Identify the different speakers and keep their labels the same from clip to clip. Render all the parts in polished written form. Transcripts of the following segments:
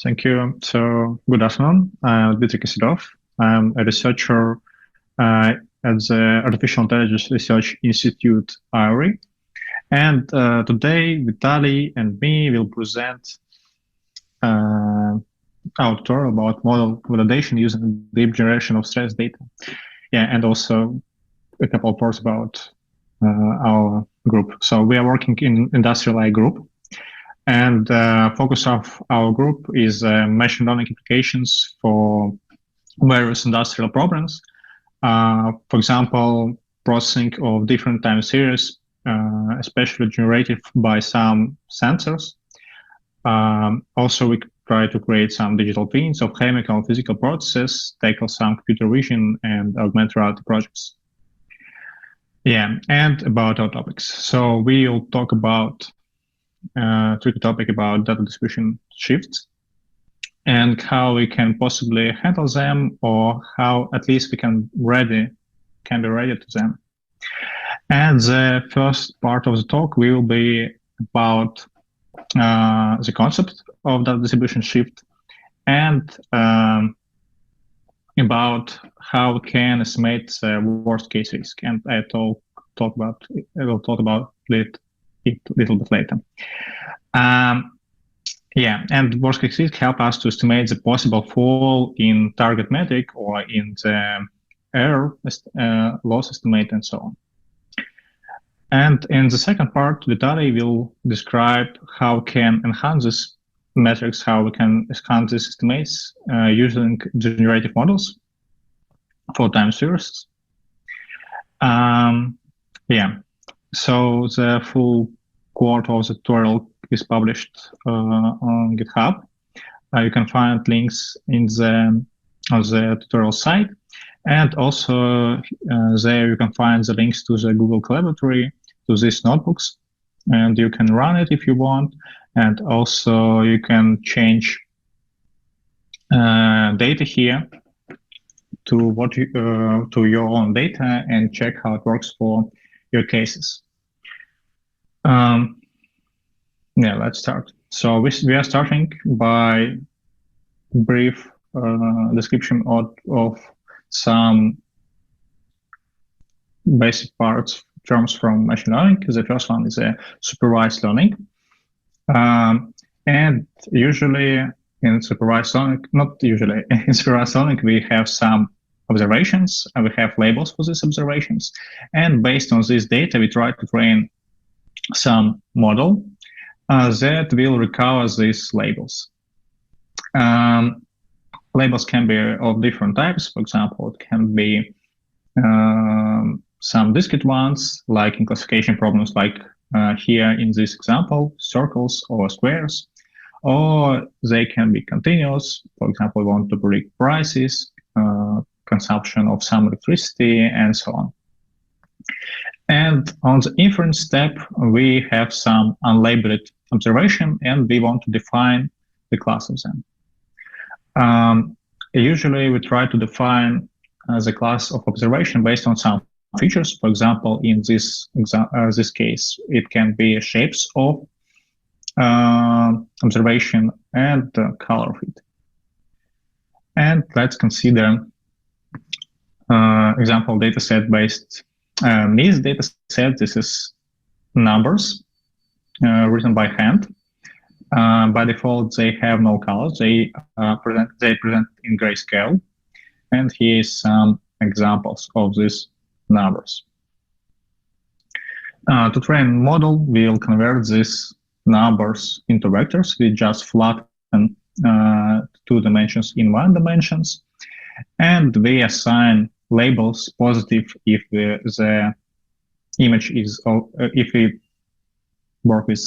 Speaker 1: Thank you. So, good afternoon. I'm Dmitrii Kiselev. I'm a researcher at the Artificial Intelligence Research Institute, IRI. And today, Vitaly and me will present our tutorial about model validation using deep generation of stress data. Yeah, and also a couple of words about our group. So we are working in industrial AI group. And focus of our group is machine learning applications for various industrial problems. For example, processing of different time series, especially generated by some sensors. Also, we try to create some digital twins of chemical and physical processes, tackle some computer vision and augmented reality projects. Yeah, and about our topics. So we'll talk about tricky topic about data distribution shifts and how we can possibly handle them, or how at least we can be ready to them. And the first part of the talk will be about the concept of data distribution shift and about how we can estimate the worst case risk. And I will talk about it a little bit later. Yeah, and worst case risk help us to estimate the possible fall in target metric or in the error loss estimate and so on. And in the second part, Vitaly will describe how we can enhance these metrics, how we can enhance these estimates using generative models for time series. Yeah, so the full quote of the tutorial is published on GitHub. You can find links in on the tutorial site, and also there you can find the links to the Google Collaboratory, to these notebooks, and you can run it if you want, and also you can change data here to to your own data and check how it works for your cases. Yeah, let's start. So we are starting by brief description of some basic terms from machine learning. The first one is a supervised learning. And usually in supervised learning, not usually, in supervised learning, we have some observations and we have labels for these observations. And based on this data, we try to train some model that will recover these labels. Labels can be of different types. For example, it can be some discrete ones, like in classification problems, like here in this example, circles or squares, or they can be continuous. For example, we want to predict prices, consumption of some electricity, and so on. And on the inference step, we have some unlabeled observation, and we want to define the class of them. Usually, we try to define the class of observation based on some features. For example, in this case, it can be shapes of observation and the color of it. And let's consider example dataset based. This dataset, this is numbers written by hand. By default, they have no colors. They present in grayscale. And here is some examples of these numbers. To train a model, we'll convert these numbers into vectors. We just flatten 2 dimensions in 1 dimension, and we assign labels positive if the image is, if we work with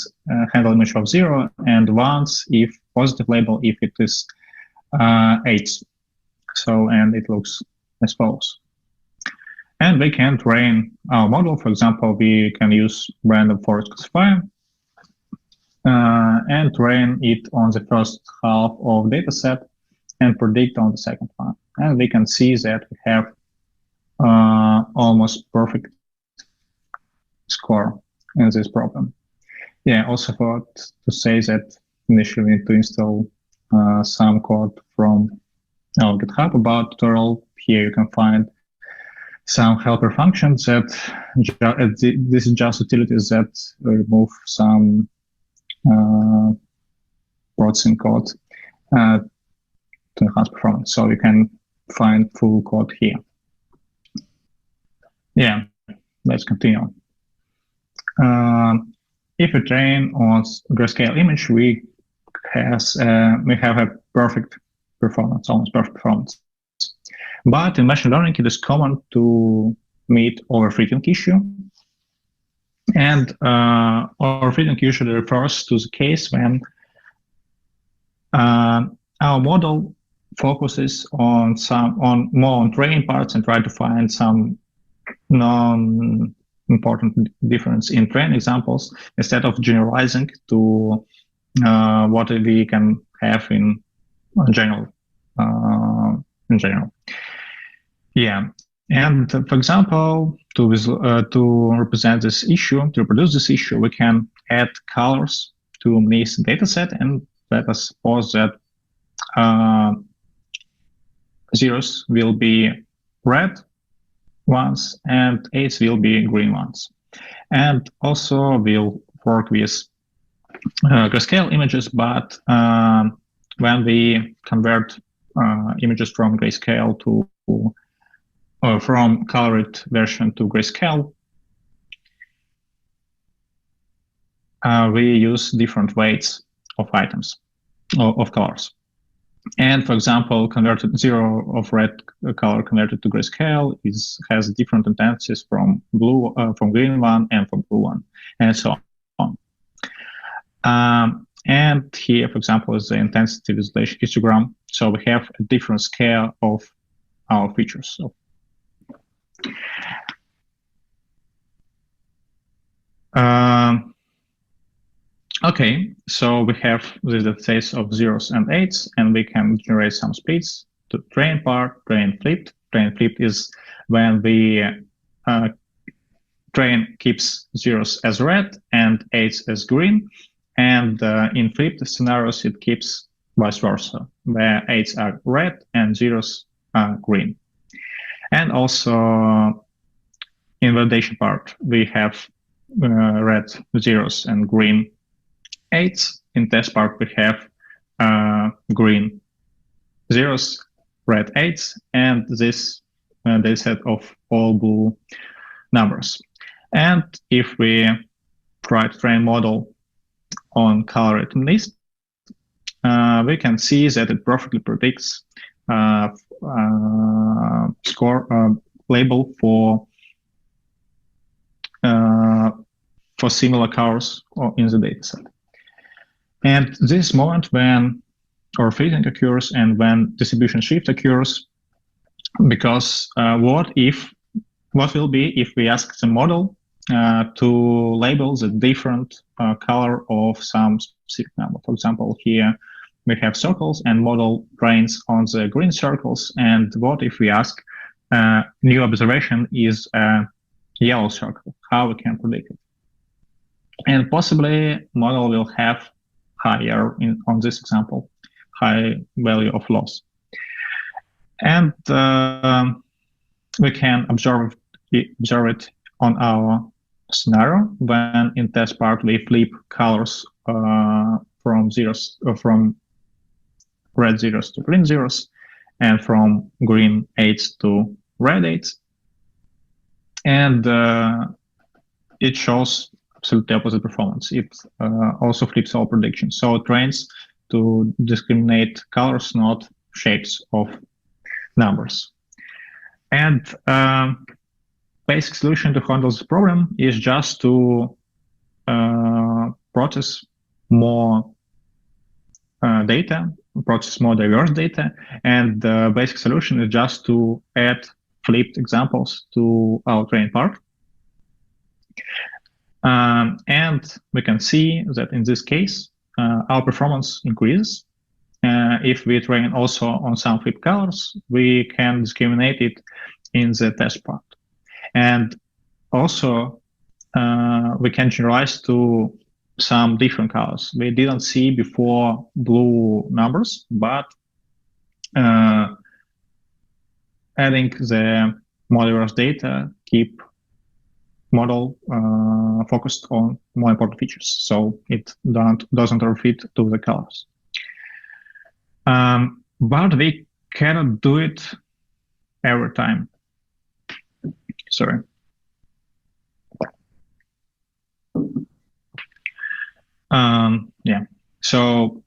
Speaker 1: handle image of 0, and ones if positive label if it is 8. So, and it looks as follows. And we can train our model. For example, we can use random forest classifier and train it on the first half of dataset and predict on the second one. And we can see that we have almost perfect score in this problem. Yeah, also to say that initially we need to install some code from our GitHub about tutorial. Here you can find some helper functions that this is just utilities that remove some processing code to enhance performance. So you can find full code here. Yeah, let's continue. If we train on grayscale image, we have a perfect performance, almost perfect performance. But in machine learning, it is common to meet overfitting issue. And overfitting usually refers to the case when our model focuses on more on training parts and try to find some non-important difference in training examples instead of generalizing to what we can have in general. Yeah, and for example, to represent this issue, to reproduce this issue, we can add colors to this dataset, and let us suppose that zeros will be red ones and eights will be green ones. And also we'll work with grayscale images, but when we convert images from grayscale to from colored version to grayscale, we use different weights of items, of colors. And for example, converted zero of red color converted to grayscale has different intensities from blue, from green one, and from blue one, and so on. And here, for example, is the intensity visualization histogram. So we have a different scale of our features. So, okay, so we have this datasets of zeros and eights, and we can generate some splits to train part, train flipped. Train flipped is when the train keeps zeros as red and eights as green, and in flipped scenarios it keeps vice versa, where eights are red and zeros are green. And also in validation part, we have red zeros and green eights. In test part, we have green zeros, red eights, and this dataset of all blue numbers. And if we try to train model on colored list, we can see that it perfectly predicts score label for similar colors in the dataset. And this moment when overfitting occurs and when distribution shift occurs, because what will be if we ask the model to label the different color of some specific number? For example, here we have circles and model trains on the green circles. And what if we ask new observation is a yellow circle? How we can predict it? And possibly model will have higher, on this example, high value of loss. And we can observe it on our scenario when in test part we flip colors from red zeros to green zeros, and from green eights to red eights. And it shows absolutely opposite performance. It also flips all predictions. So it trains to discriminate colors, not shapes of numbers. And basic solution to handle this problem is just to process more data, process more diverse data. And the basic solution is just to add flipped examples to our training part. And we can see that in this case, our performance increases. If we train also on some flipped colors, we can discriminate it in the test part. And also, we can generalize to some different colors. We didn't see before blue numbers, but adding the model data keep model focused on more important features, so it doesn't refit to the colors. But we cannot do it every time. Sorry. Yeah. So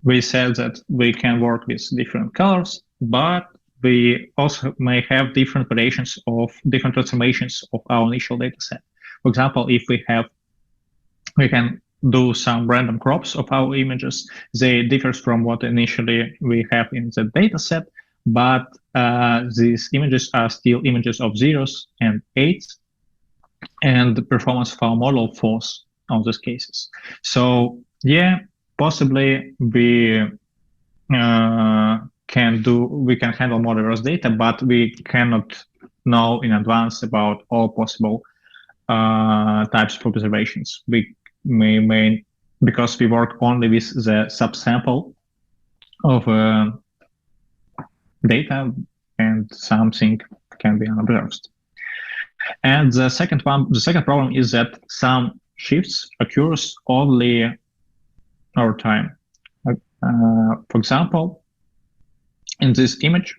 Speaker 1: we said that we can work with different colors, but we also may have different variations of different transformations of our initial data set. For example, if we can do some random crops of our images. They differ from what initially we have in the data set, but these images are still images of zeros and eights, and the performance of our model falls on these cases. So yeah, possibly we can handle more diverse data, but we cannot know in advance about all possible types of observations. We may because we work only with the subsample of data, and something can be unobserved. And the second problem is that some shifts occurs only over time. For example, in this image,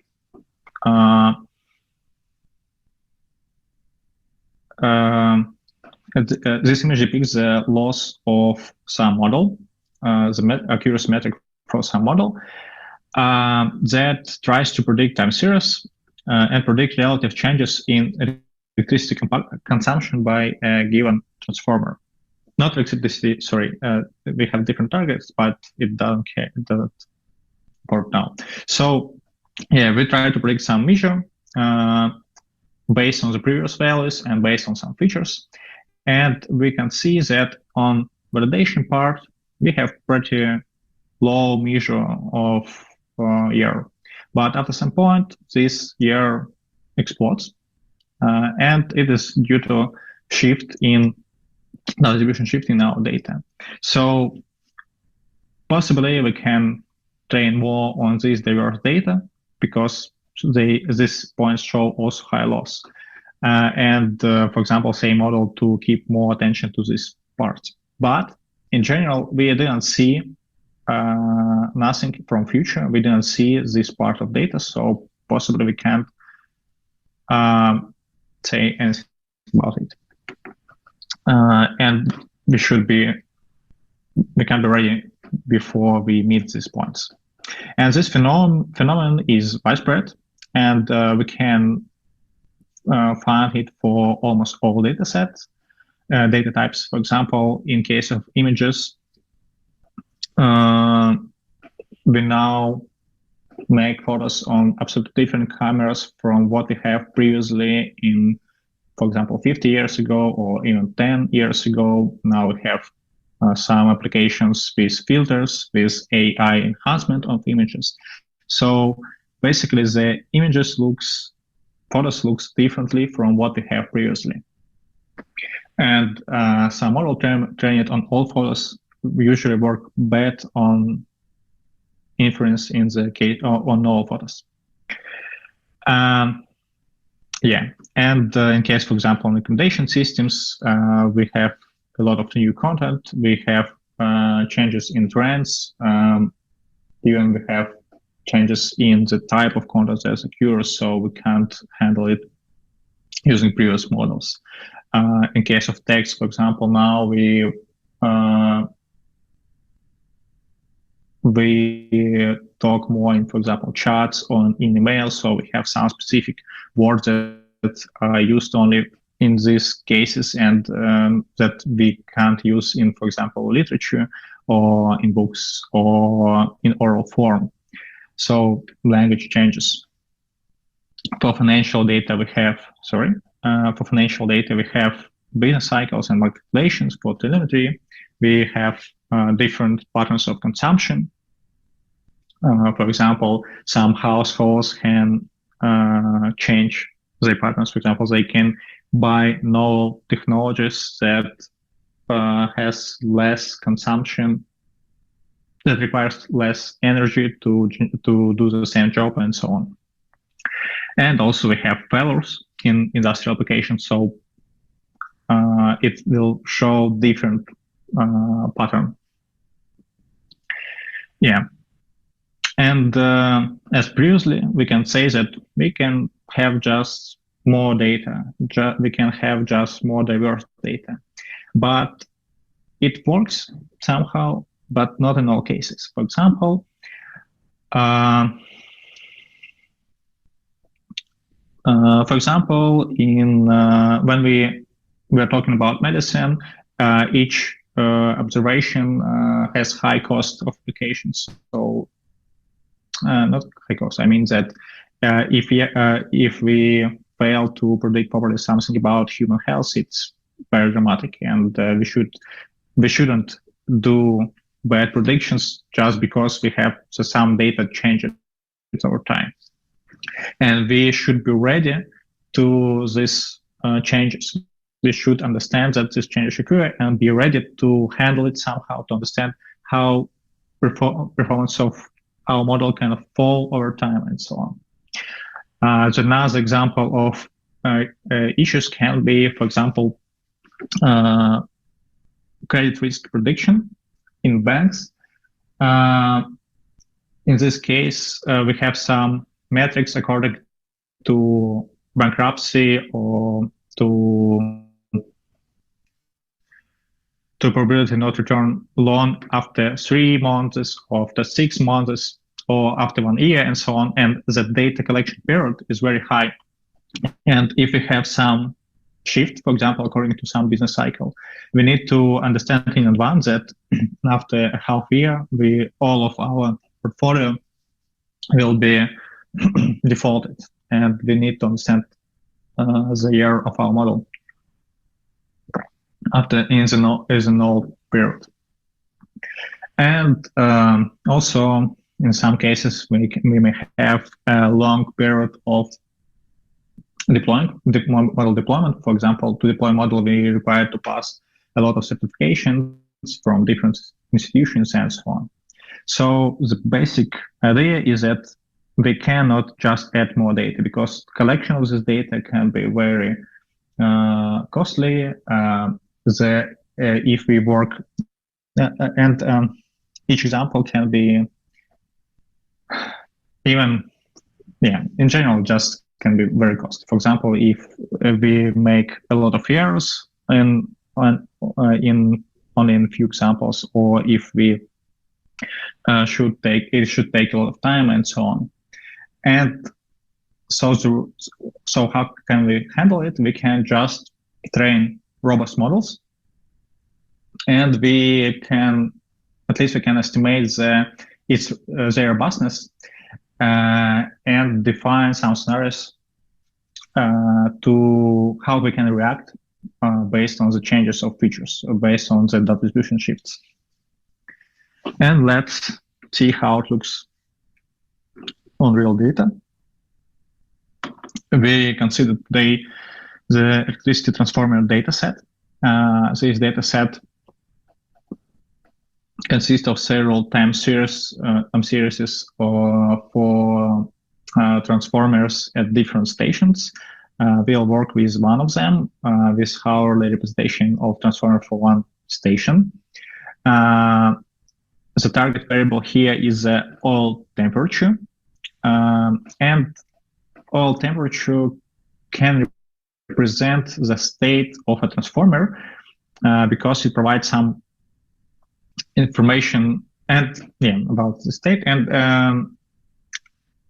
Speaker 1: this image depicts the loss of some model, the accuracy metric for some model that tries to predict time series and predict relative changes in electricity consumption by a given transformer. Not electricity, sorry, we have different targets, but it doesn't work now. So yeah, we try to predict some measure based on the previous values and based on some features. And we can see that on validation part, we have pretty low measure of error. But after some point, this error explodes. And it is due to distribution shift in our data. So possibly we can train more on this diverse data because these points show also high loss. For example, say model to keep more attention to this part. But in general, we didn't see nothing from future. We didn't see this part of data, so possibly we can't say anything about it. And we can be ready before we meet these points. And this phenomenon is widespread, and we can find it for almost all data sets, data types. For example, in case of images, we now make photos on absolutely different cameras from what we have previously in, for example, 50 years ago or even 10 years ago. Now we have some applications with filters, with AI enhancement of images. So basically the photos looks differently from what we have previously. And some model trained on all photos usually work bad on inference in the case on all photos. Yeah, and in case, for example, on recommendation systems, we have a lot of new content. We have changes in trends. Even we have changes in the type of content that occurs, so we can't handle it using previous models. In case of text, for example, now we talk more in, for example, chats or in email, so we have some specific words that are used only in these cases and that we can't use in, for example, literature or in books or in oral form. So language changes. For financial data, we have business cycles and market relations. For telemetry, we have different patterns of consumption. For example, some households can change their patterns. For example, they can by novel technologies that has less consumption, that requires less energy to do the same job, and so on. And also we have failures in industrial applications, so it will show different pattern. Yeah. And as previously, we can say that we can have just more data. We can have just more diverse data. But it works somehow, but not in all cases. For example, in when we are talking about medicine, each observation has high cost of applications. So not high cost. I mean that if we fail to predict properly something about human health, it's very dramatic, and we shouldn't do bad predictions just because we have some data changes over time. And we should be ready to these changes. We should understand that these changes occur and be ready to handle it somehow, to understand how performance of our model kind of fall over time and so on. Another example of issues can be, for example, credit risk prediction in banks. In this case, we have some metrics according to bankruptcy or to probability not return loan after 3 months, or after 6 months, or after 1 year, and so on. And the data collection period is very high. And if we have some shift, for example, according to some business cycle, we need to understand in advance that after a half year, all of our portfolio will be defaulted, and we need to understand the year of our model after in the null period. And also, in some cases, we may have a long period of model deployment. For example, to deploy model, we require to pass a lot of certifications from different institutions and so on. So the basic idea is that we cannot just add more data, because collection of this data can be very costly. If we work, and each example can be even, in general, just can be very costly. For example, if we make a lot of errors in only in few examples, or if we it should take a lot of time and so on. And so how can we handle it? We can just train robust models, and we can estimate their robustness and define some scenarios to how we can react based on the changes of features, based on the data distribution shifts. And let's see how it looks on real data. We consider today the electricity transformer dataset. This dataset consists of several time series for transformers at different stations. We'll work with one of them, with hourly representation of transformer for one station. The target variable here is oil temperature, and oil temperature can represent the state of a transformer because it provides some information about the state, and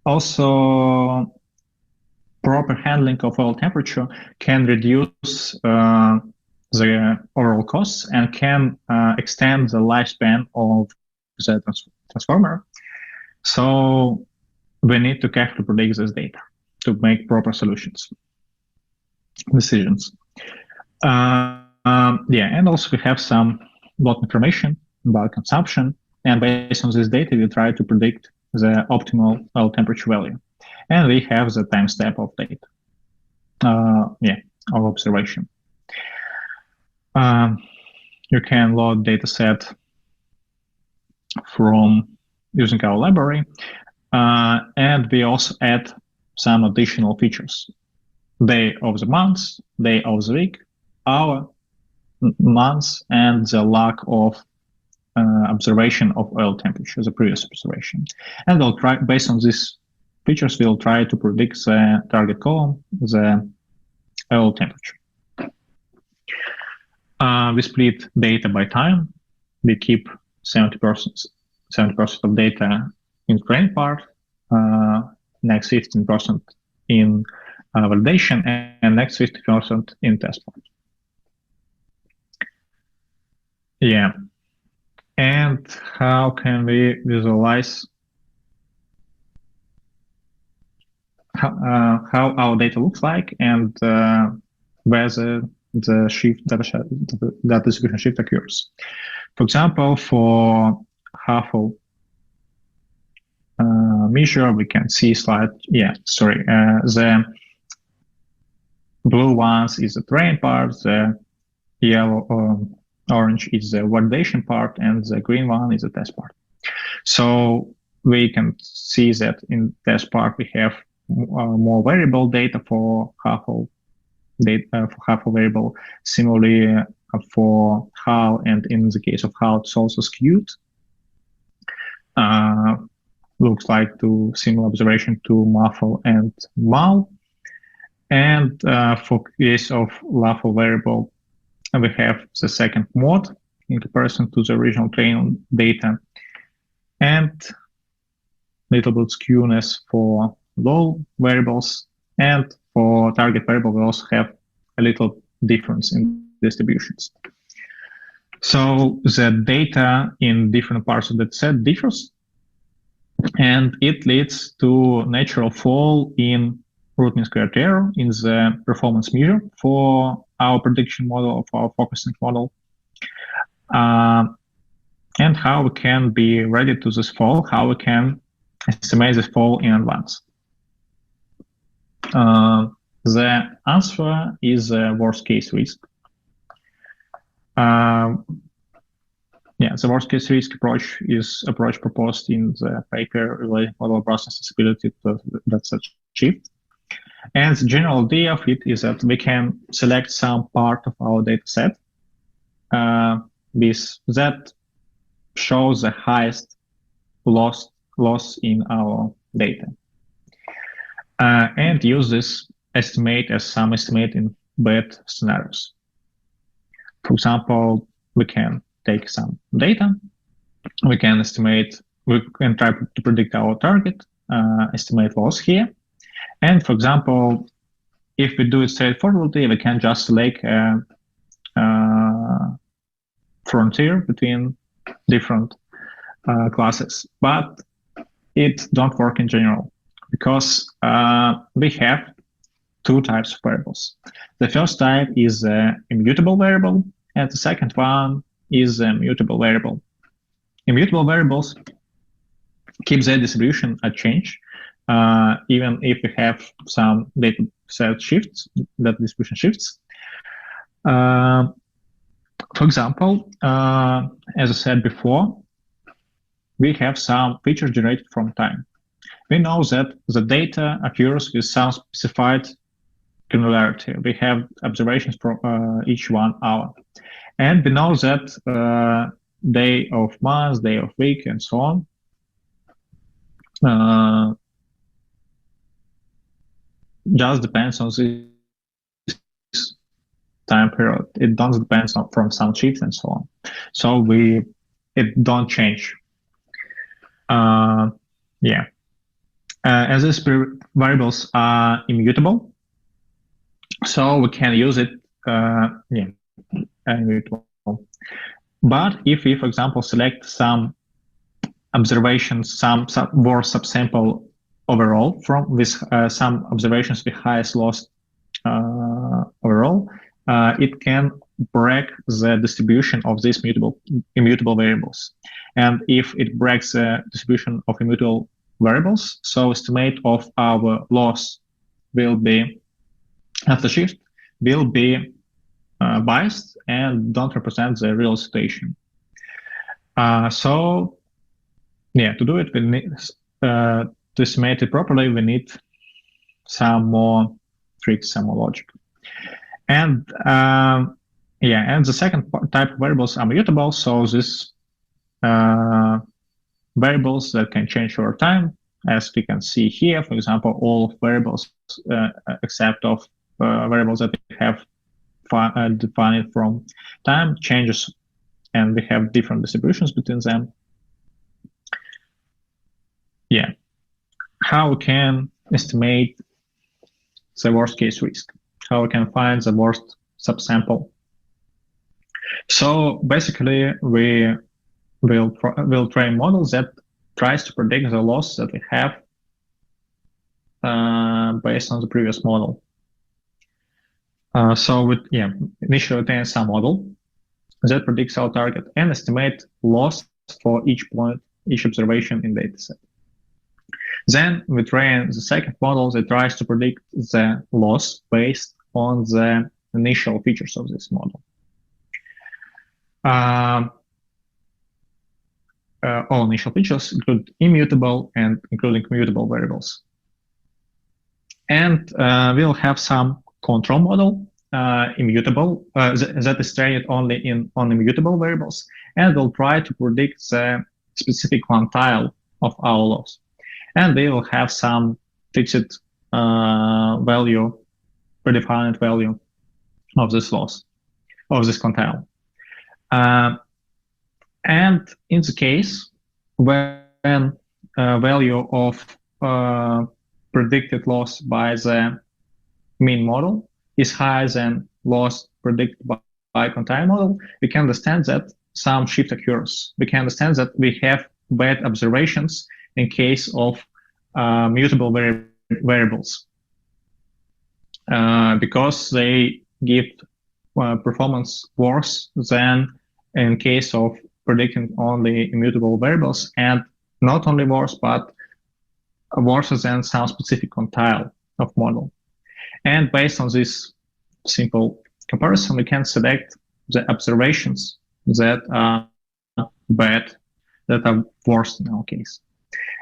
Speaker 1: also proper handling of oil temperature can reduce the overall costs and can extend the lifespan of the transformer. So we need to carefully predict this data to make proper decisions. And also we have some lot information about consumption, and based on this data, we try to predict the optimal oil temperature value. And we have the time step of data. of observation. You can load dataset from using our library, and we also add some additional features: day of the month, day of the week, hour, month, and the lack of observation of oil temperature, the previous observation. And we'll try, based on these features, we'll try to predict the target column, the oil temperature. We split data by time. We keep 70% of data in training part, next 15% in validation, and next 50% in test part. Yeah. And how can we visualize how our data looks like, and where the shift that distribution shift occurs? For example, for Huffle measure, we can see the blue ones is the train part, the yellow orange is the validation part, and the green one is the test part. So we can see that in test part we have more variable data for Huffle variable. Similarly for HAL, and in the case of HAL, it's also skewed. Looks like to similar observation to MAFL and MAL. And for case of LAFL variable, we have the second mode in comparison to the original training data, and little bit skewness for low variables, and for target variable we also have a little difference in distributions. So the data in different parts of the set differs, and it leads to natural fall in root mean squared error in the performance measure for our prediction model, of our focusing model. And how we can be ready to this fall, how we can estimate this fall in advance. The answer is a worst case risk. The worst case risk approach is approach proposed in the paper related model process accessibility to that such shift. And the general idea of it is that we can select some part of our data set that shows the highest loss in our data, and use this estimate as some estimate in bad scenarios. For example, we can take some data, we can try to predict our target, estimate loss here. And for example, if we do it straightforwardly, we can just select a frontier between different classes, but it don't work in general, because we have two types of variables. The first type is an immutable variable, and the second one is a mutable variable. Immutable variables keep their distribution unchanged, even if we have some data set shifts, that distribution shifts. For example, as I said before, we have some features generated from time. We know that the data occurs with some specified granularity. We have observations for each 1 hour. And we know that day of month, day of week, and so on just depends on this time period. It doesn't depend from some shifts and so on. So it don't change. As these variables are immutable, so we can use it immutable. But if we, for example, select some observations, some worst subsample overall from with some observations with highest loss overall, it can break the distribution of these immutable variables. And if it breaks the distribution of immutable variables, so estimate of our loss will be, after shift, will be biased and don't represent the real situation. So yeah, to do it, we need to estimate it properly. We need some more tricks, some more logic. And yeah, and the second type of variables are mutable. So this variables that can change over time, as we can see here. For example, all variables except of variables that we have defined from time changes, and we have different distributions between them. Yeah, how we can estimate the worst case risk? How we can find the worst subsample? So basically, we will train models that tries to predict the loss that we have based on the previous model. So with initially obtain some model that predicts our target and estimate loss for each point, each observation in dataset. Then we train the second model that tries to predict the loss based on the initial features of this model. All initial features include immutable and including mutable variables. And we'll have some control model, immutable, that is trained only on immutable variables, and will try to predict the specific quantile of our loss. And they will have some fixed value, predefined value of this loss, of this quantile. And in the case when value of predicted loss by the mean model is higher than loss predicted by quantile model, we can understand that some shift occurs. We can understand that we have bad observations in case of mutable variables because they give performance worse than in case of predicting only immutable variables, and not only worse, but worse than some specific quantile of model. And based on this simple comparison, we can select the observations that are bad, that are worse in our case.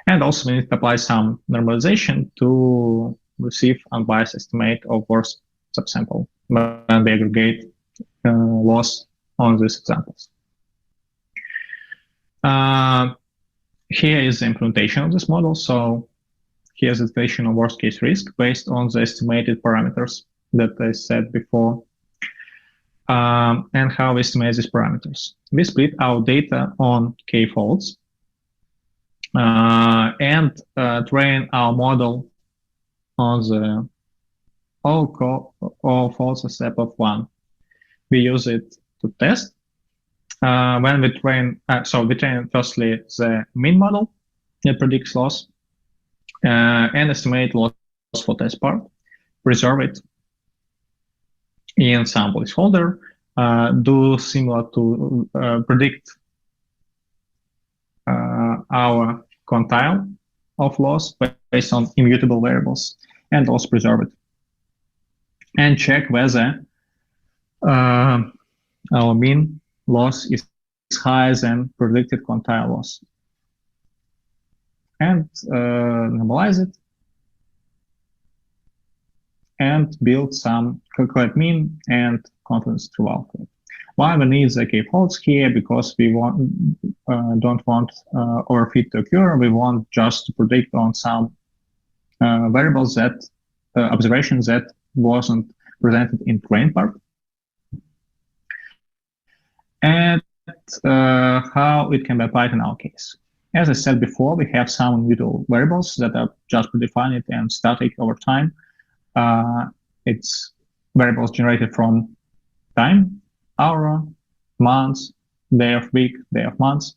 Speaker 1: And also we need to apply some normalization to receive unbiased estimate of worst subsample when we aggregate loss on these examples. Here is the implementation of this model. So here's the estimation of worst case risk based on the estimated parameters that I said before. And how we estimate these parameters. We split our data on k-folds and train our model on the all folds except of one. We use it to test. When we train, so we train firstly the mean model that predicts loss and estimate loss for test part, preserve it in some placeholder, do similar to predict our quantile of loss based on immutable variables, and also preserve it. And check whether our mean loss is higher than predicted quantile loss. And normalize it. And build some calculate mean and confidence interval. Why we need the k-folds here? Because we don't want overfit to occur. We want just to predict on some variables that observations that wasn't presented in train part. And how it can be applied in our case. As I said before, we have some immutable variables that are just predefined and static over time. It's variables generated from time, hour, months, day of week, day of months,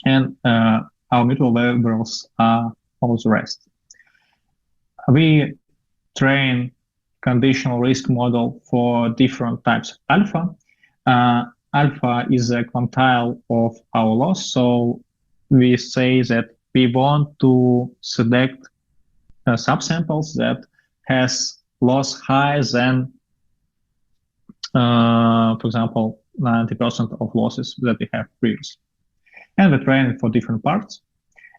Speaker 1: and our mutable variables are all the rest. We train conditional risk model for different types of alpha. Alpha is a quantile of our loss, so we say that we want to select subsamples that has loss higher than for example, 90% of losses that we have previously. And we train it for different parts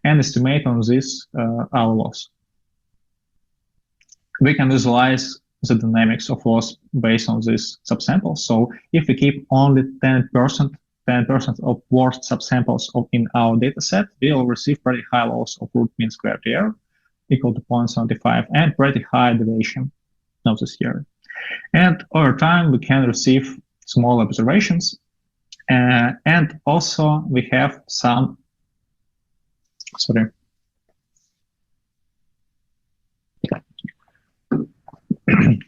Speaker 1: and estimate on this our loss. We can visualize the dynamics of loss based on this subsample. So if we keep only 10% of worst subsamples in our data set, we will receive pretty high loss of root mean squared error equal to 0.75 and pretty high deviation of this error. And over time, we can receive small observations. And also we have some,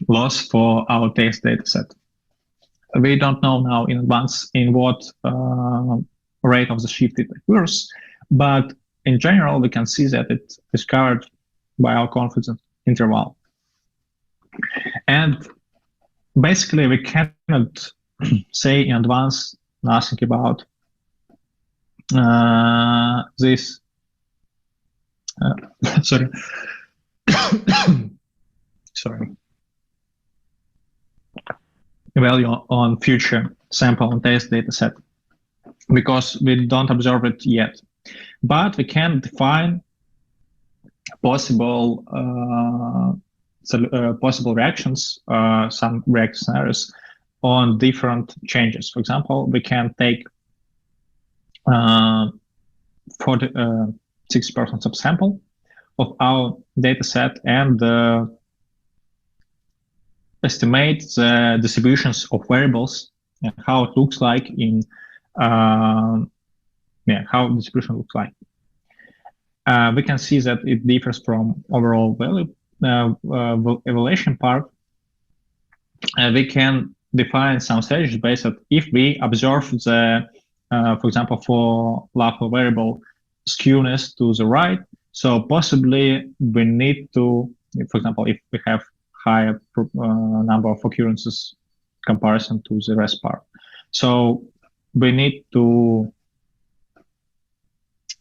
Speaker 1: loss for our test data set. We don't know now in advance in what rate of the shift it occurs, but in general, we can see that it is covered by our confidence interval. And basically, we cannot say in advance nothing about this. Sorry. Value on future sample and test data set because we don't observe it yet. But we can define possible possible reactions, some reactive scenarios on different changes. For example, we can take 60% subsample of our data set and estimate the distributions of variables and how it looks like in how the distribution looks like. We can see that it differs from overall value evaluation part. We can define some strategies based on if we observe the, for example, for larval variable skewness to the right. So possibly we need to, for example, if we have higher number of occurrences comparison to the rest part. So we need to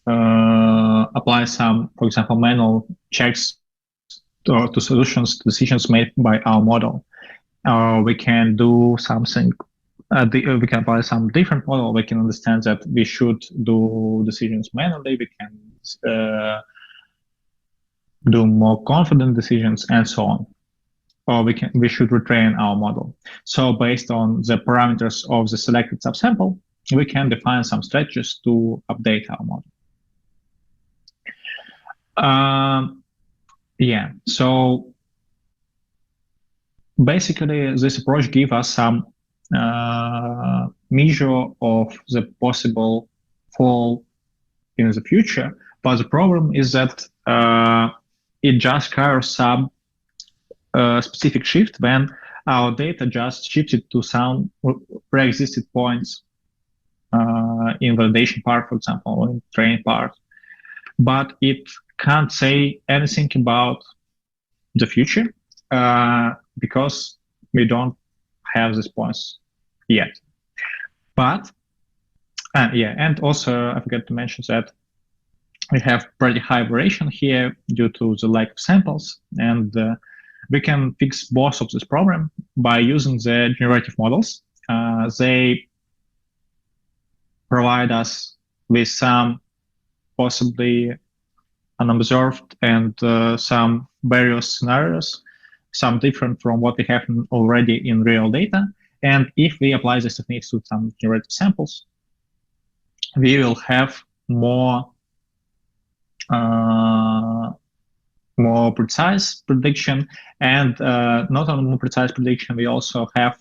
Speaker 1: apply some, for example, manual checks to decisions made by our model. We can do something, we can apply some different model. We can understand that we should do decisions manually. We can do more confident decisions and so on. Or we should retrain our model. So based on the parameters of the selected subsample, we can define some strategies to update our model. So basically this approach gives us some measure of the possible fall in the future, but the problem is that it just covers some specific shift when our data just shifted to some pre-existed points in validation part, for example, or in training part, but it can't say anything about the future because we don't have these points yet. But and also I forgot to mention that we have pretty high variation here due to the lack of samples, and we can fix both of this problem by using the generative models. They provide us with some possibly unobserved and some various scenarios, some different from what we have already in real data. And if we apply these techniques to some generative samples, we will have more precise prediction, and not only more precise prediction, we also have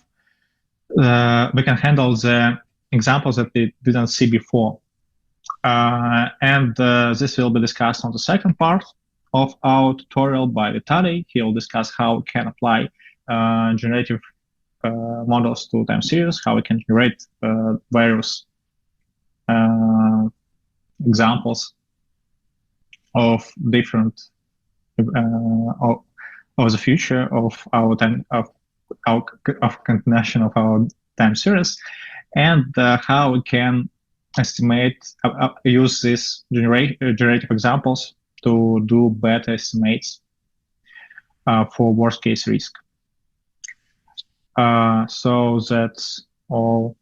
Speaker 1: we can handle the examples that we didn't see before. And this will be discussed on the second part of our tutorial by Vitaly. He will discuss how we can apply generative models to time series, how we can generate various examples of different of the future of our time of continuation of our time series, and how we can estimate use these generative examples to do better estimates for worst case risk. So that's all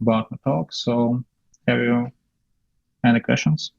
Speaker 1: about my talk. So have you any questions?